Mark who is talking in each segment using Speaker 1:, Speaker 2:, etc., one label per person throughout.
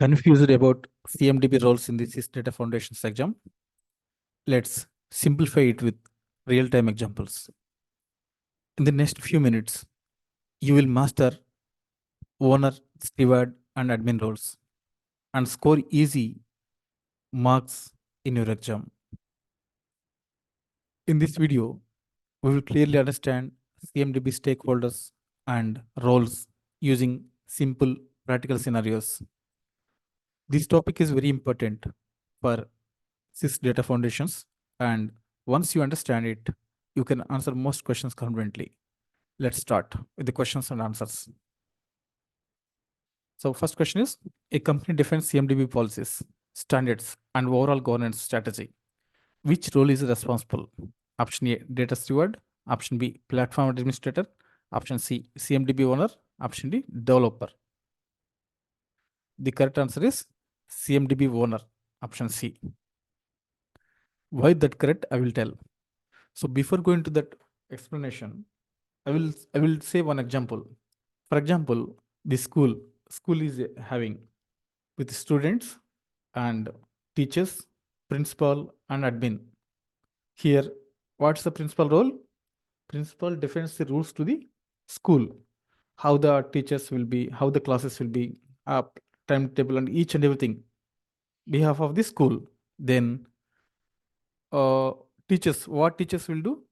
Speaker 1: Confused about CMDB roles in the CIS-Data Foundations exam? Let's simplify it with real-time examples. In the next few minutes, you will master owner, steward, and admin roles and score easy marks in your exam. In this video, we will clearly understand CMDB stakeholders and roles using simple practical scenarios. This topic is very important for CIS-Data Foundations, and once you understand it, you can answer most questions confidently. Let's start with the questions and answers. So first question is, a company defines CMDB policies, standards, and overall governance strategy. Which role is responsible? Option A, data steward. Option B, platform administrator. Option C, CMDB owner. Option D, developer. The correct answer is CMDB owner, option C. Why that correct, I will tell. So before going to that explanation, I will say one example. For example, the school is having with students and teachers, principal and admin. Here, what's the principal role? Principal defines the rules to the school, how the teachers will be, how the classes will be, up timetable and each and everything behalf of the school. Then teachers, what teachers will do?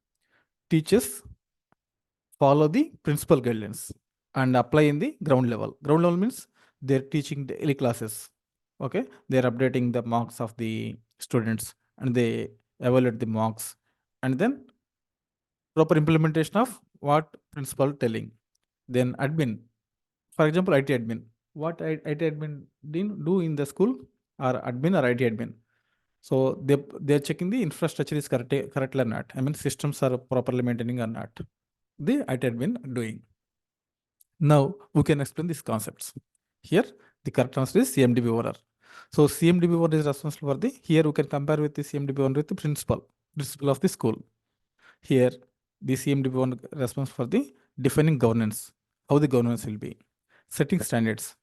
Speaker 1: Teachers follow the principal guidelines and apply in the ground level. Ground level means they're teaching daily classes. Okay, they're updating the marks of the students and they evaluate the marks, and then proper implementation of what principal telling. Then admin, for example, IT admin. What IT admin do in the school, or admin or IT admin? So they're checking the infrastructure is correctly or not. I mean, systems are properly maintaining or not. The IT admin doing. Now we can explain these concepts. Here, the correct answer is CMDB owner. So CMDB owner is responsible for the, here we can compare with the CMDB owner with the principal of the school. Here, the CMDB owner responsible for the defining governance, how the governance will be, setting standards.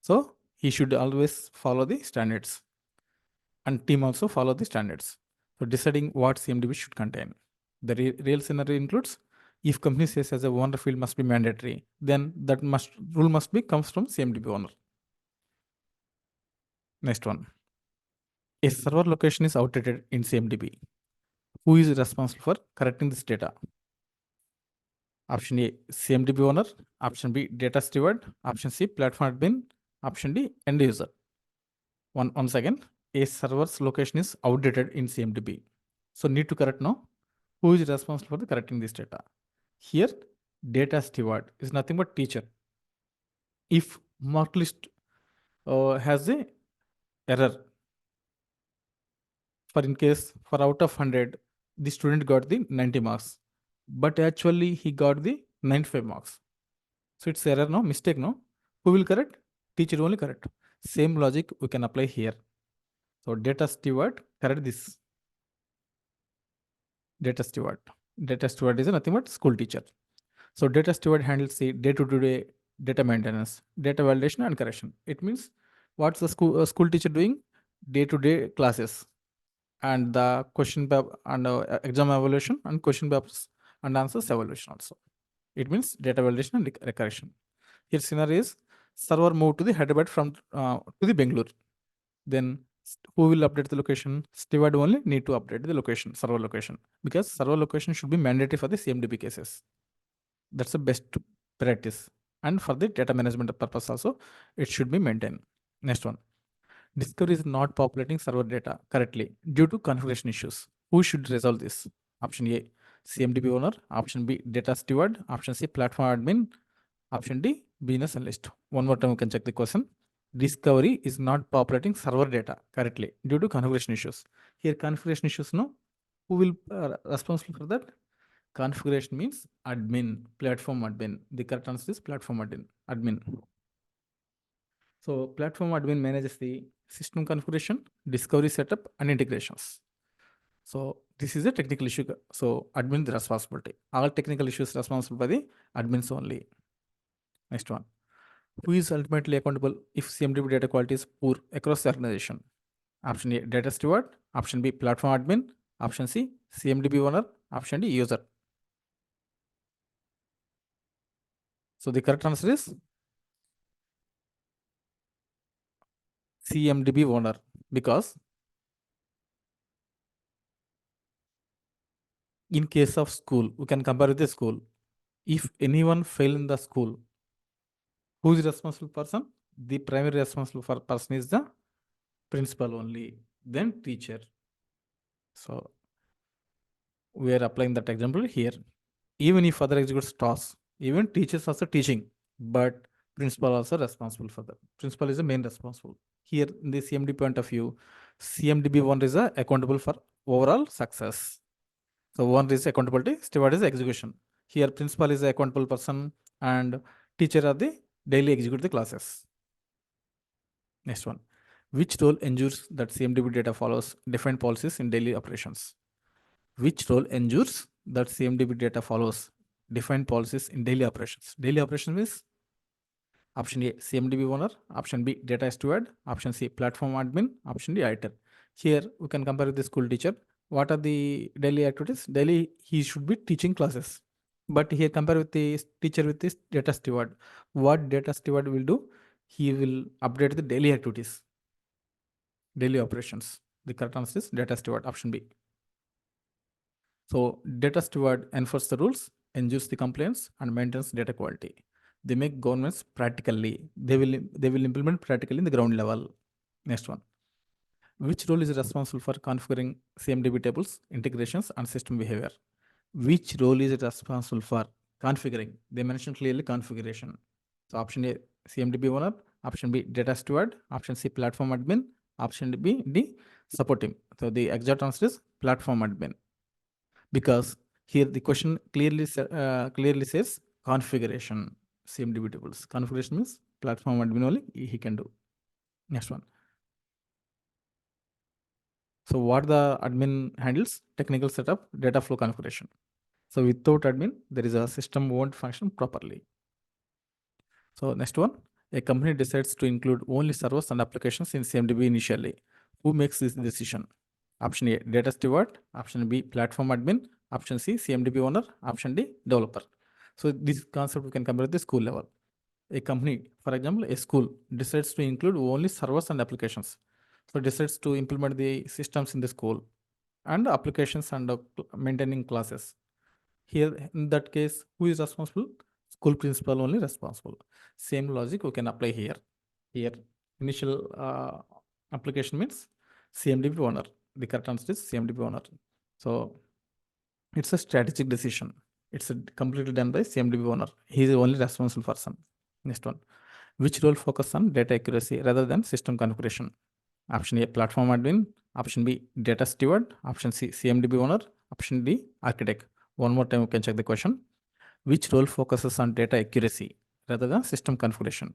Speaker 1: So he should always follow the standards, and team also follow the standards. So deciding what CMDB should contain. The real scenario includes, if company says as a owner field must be mandatory, then that rule must be comes from CMDB owner. Next one. A server location is outdated in CMDB. Who is responsible for correcting this data? Option A, CMDB owner. Option B, data steward. Option C, platform admin. Option D, end user. Once again, a server's location is outdated in CMDB. So need to correct now. Who is responsible for the correcting this data? Here, data steward is nothing but teacher. If mark list has a error, for in case for out of 100, the student got the 90 marks, but actually he got the 95 marks. So it's error, no mistake, no. Who will correct? Teacher only correct. Same logic we can apply here. So data steward correct this. Data steward is nothing but school teacher. So data steward handles the day-to-day data maintenance, data validation and correction. It means what's the school teacher doing? Day-to-day classes and the question paper and exam evaluation and question papers and answers evaluation also. It means data validation and correction. Here scenario is server moved to the Hyderabad from to the Bangalore. Then who will update the location? Steward only need to update the location, server location, because server location should be mandatory for the CMDB cases. That's the best practice. And for the data management purpose also, it should be maintained. Next one. Discovery is not populating server data correctly due to configuration issues. Who should resolve this? Option A, CMDB owner. Option B, data steward. Option C, platform admin. Option D, business analyst. One more time we can check the question. Discovery is not populating server data correctly due to configuration issues. Here configuration issues, no? Who will responsible for that? Configuration means admin, platform admin. The correct answer is platform admin. So platform admin manages the system configuration, discovery setup, and integrations. So this is a technical issue. So admin the responsibility. All technical issues responsible by the admins only. Next one. Who is ultimately accountable if CMDB data quality is poor across the organization? Option A, data steward. Option B, platform admin. Option C, CMDB owner. Option D, user. So the correct answer is CMDB owner, because in case of school, we can compare with the school. If anyone fail in the school, who is responsible person? The primary responsible for person is the principal only, then teacher. So we are applying that example here. Even if other executes tasks, even teachers also teaching, but principal also responsible for that. Principal is the main responsible. Here in the CMD point of view, CMDB one is accountable for overall success. So one is accountability, steward is execution. Here principal is the accountable person and teacher are the daily execute the classes. Next one. Which role ensures that CMDB data follows defined policies in daily operations? Which role ensures that CMDB data follows defined policies in daily operations? Daily operations means option A, CMDB owner, option B, data steward, option C, platform admin, option D, editor. Here we can compare with the school teacher. What are the daily activities? Daily he should be teaching classes. But here compare with the teacher with this data steward. What data steward will do? He will update the daily activities, daily operations. The correct answer is data steward, option B. So data steward enforces the rules, ensures the compliance, and maintains data quality. They make governance practically. They will implement practically in the ground level. Next one. Which role is responsible for configuring CMDB tables, integrations, and system behavior? Which role is responsible for configuring? They mentioned clearly configuration. So option A, CMDB owner. Option B, data steward. Option C, platform admin. Option B, D, support team. So the exact answer is platform admin, because here the question clearly says configuration CMDB tables. Configuration means platform admin only he can do. Next one. So what the admin handles? Technical setup, data flow configuration. So without admin, there is a system won't function properly. So next one, a company decides to include only servers and applications in CMDB initially. Who makes this decision? Option A, data steward. Option B, platform admin. Option C, CMDB owner. Option D, developer. So this concept we can compare at the school level. A company, for example, a school decides to include only servers and applications. So decides to implement the systems in the school and applications and maintaining classes. Here, in that case, who is responsible? School principal only responsible. Same logic we can apply here. Here, initial application means CMDB owner. The correct answer is CMDB owner. So it's a strategic decision. It's completely done by CMDB owner. He is the only responsible person. Next one. Which role focus on data accuracy rather than system configuration? Option A, platform admin. Option B, data steward. Option C, CMDB owner. Option D, architect. One more time, we can check the question. Which role focuses on data accuracy rather than system configuration?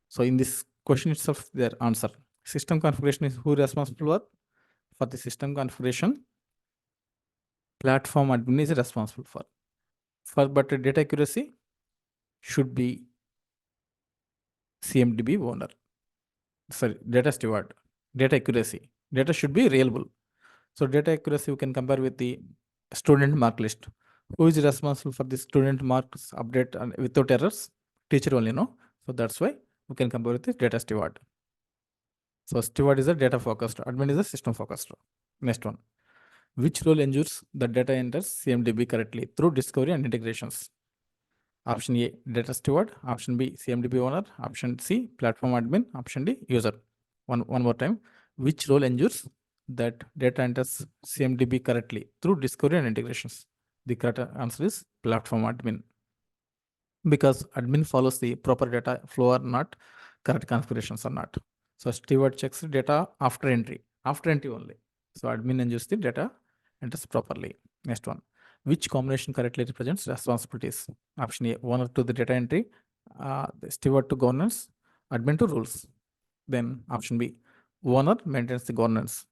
Speaker 1: So in this question itself, their answer. System configuration is who responsible for the system configuration. Platform admin is responsible for. But data accuracy should be CMDB owner. Sorry, data steward. Data accuracy. Data should be reliable. So data accuracy we can compare with the student mark list. Who is responsible for the student marks update and without errors? Teacher only, no? So that's why we can compare with the data steward. So steward is a data focused, admin is a system focused. Next one. Which role ensures the data enters CMDB correctly through discovery and integrations? Option A, data steward. Option B, CMDB owner. Option C, platform admin. Option D, user. One more time. Which role ensures that data enters CMDB correctly through discovery and integrations? The correct answer is platform admin, because admin follows the proper data flow or not, correct configurations or not. So steward checks the data after entry only. So admin ensures the data enters properly. Next one. Which combination correctly represents responsibilities? Option A, owner to the data entry, the steward to governance, admin to rules. Then option B, owner maintains the governance,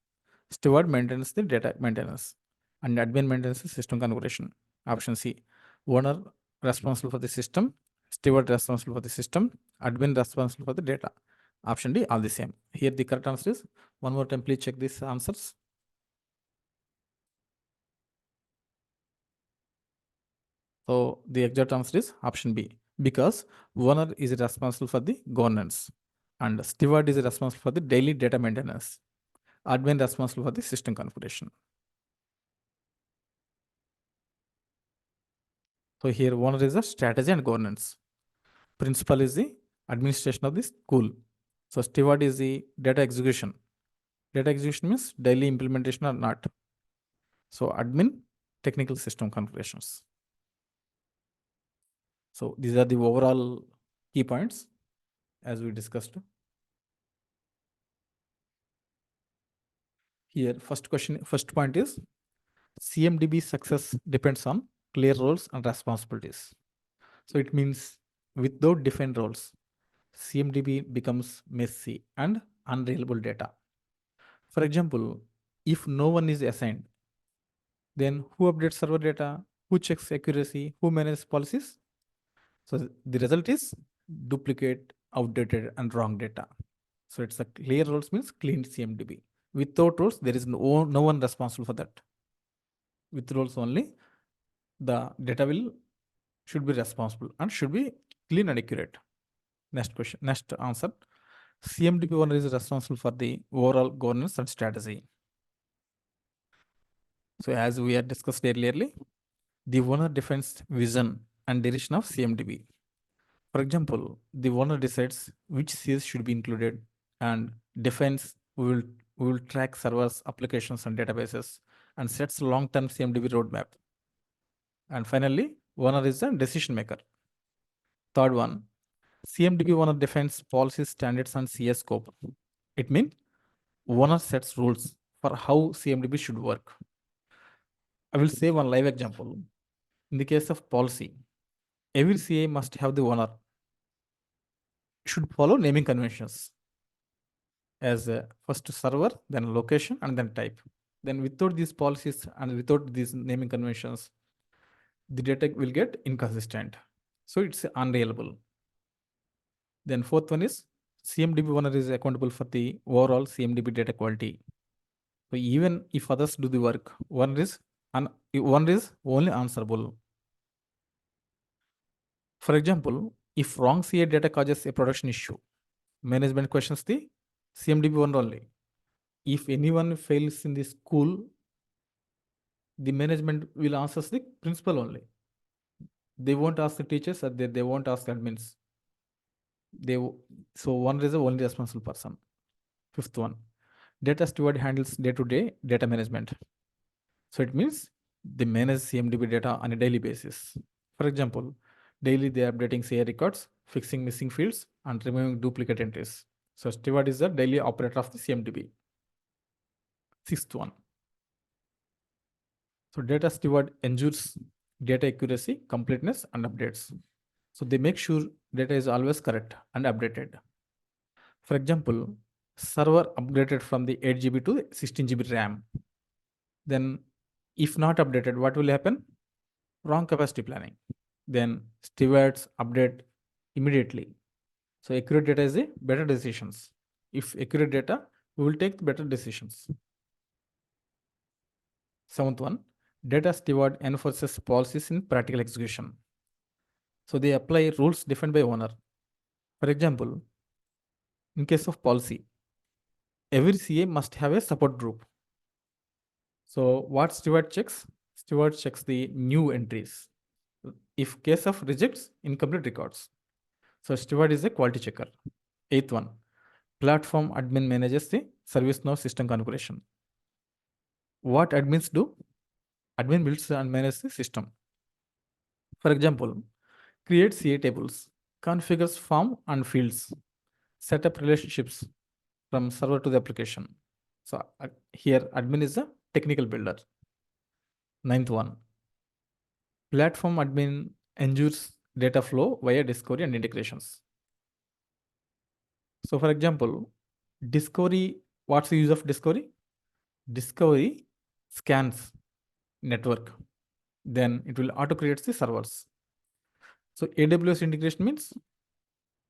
Speaker 1: steward maintains the data maintenance, and admin maintains the system configuration. Option C, owner responsible for the system, Steward responsible for the system, admin responsible for the data. Option D, all the same. Here the correct answer is, one more time, please check these answers. So the exact answer is option B, because owner is responsible for the governance and steward is responsible for the daily data maintenance. Admin responsible for the system configuration. So here owner is the strategy and governance. Principal is the administration of the school. So steward is the data execution. Data execution means daily implementation or not. So admin, technical system configurations. So these are the overall key points as we discussed. Here, first point is CMDB success depends on clear roles and responsibilities. So it means without defined roles, CMDB becomes messy and unreliable data. For example, if no one is assigned, then who updates server data, who checks accuracy, who manages policies? So the result is duplicate, outdated, and wrong data. So it's a clear roles means clean CMDB. Without roles, there is no one responsible for that. With roles only, the data should be responsible and should be clean and accurate. Next question, next answer. CMDB owner is responsible for the overall governance and strategy. So as we had discussed earlier, the owner defines vision and direction of CMDB. For example, the owner decides which CS should be included and defines we will track servers, applications, and databases and sets long-term CMDB roadmap. And finally, owner is the decision maker. Third one, CMDB owner defines policies, standards, and CS scope. It means owner sets rules for how CMDB should work. I will say one live example. In the case of policy, every CA must have the owner should follow naming conventions as first server, then location, and then type. Then without these policies and without these naming conventions, the data will get inconsistent. So it's unreliable. Then fourth one is CMDB owner is accountable for the overall CMDB data quality. So even if others do the work, one is only answerable. For example, if wrong CA data causes a production issue, management questions the CMDB owner only. If anyone fails in the school, the management will answer the principal only. They won't ask the teachers, or they won't ask admins. So one is the only responsible person. Fifth one, data steward handles day-to-day data management. So it means they manage CMDB data on a daily basis. For example, daily they are updating CA records, fixing missing fields, and removing duplicate entries. So steward is the daily operator of the CMDB. Sixth one. So data steward ensures data accuracy, completeness, and updates. So they make sure data is always correct and updated. For example, server upgraded from the 8 GB to 16 GB RAM. Then if not updated, what will happen? Wrong capacity planning. Then stewards update immediately. So accurate data is a better decisions. If accurate data, we will take better decisions. Seventh one, data steward enforces policies in practical execution. So they apply rules defined by owner. For example, in case of policy, every CA must have a support group. So what steward checks? Steward checks the new entries. If case of rejects, incomplete records. So steward is a quality checker. Eighth one, platform admin manages the ServiceNow system configuration. What admins do? Admin builds and manages the system. For example, create CA tables, configures form and fields, set up relationships from server to the application. So here admin is a technical builder. Ninth one, platform admin ensures data flow via discovery and integrations. So for example, discovery, what's the use of discovery? Discovery scans network, then it will auto create the servers. So AWS integration means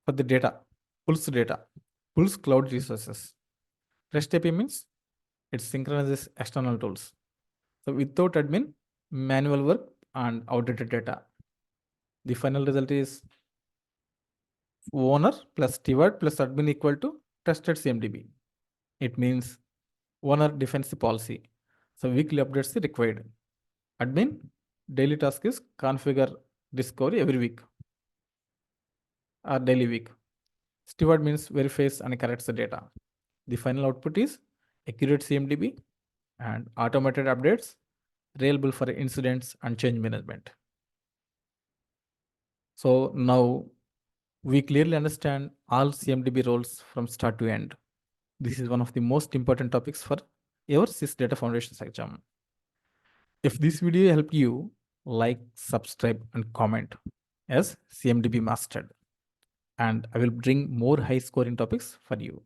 Speaker 1: for the data, pulls cloud resources. REST API means it synchronizes external tools. So without admin, manual work and outdated data. The final result is owner plus steward plus admin equal to trusted CMDB. It means owner defines the policy. So weekly updates the required. Admin, daily task is configure discovery every week or daily week. Steward means verifies and corrects the data. The final output is accurate CMDB and automated updates reliable for incidents and change management. So now we clearly understand all CMDB roles from start to end. This is one of the most important topics for your CIS-Data Foundations exam. If this video helped you, like, subscribe, and comment as CMDB mastered. And I will bring more high scoring topics for you.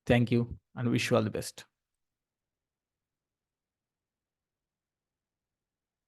Speaker 1: Thank you and wish you all the best.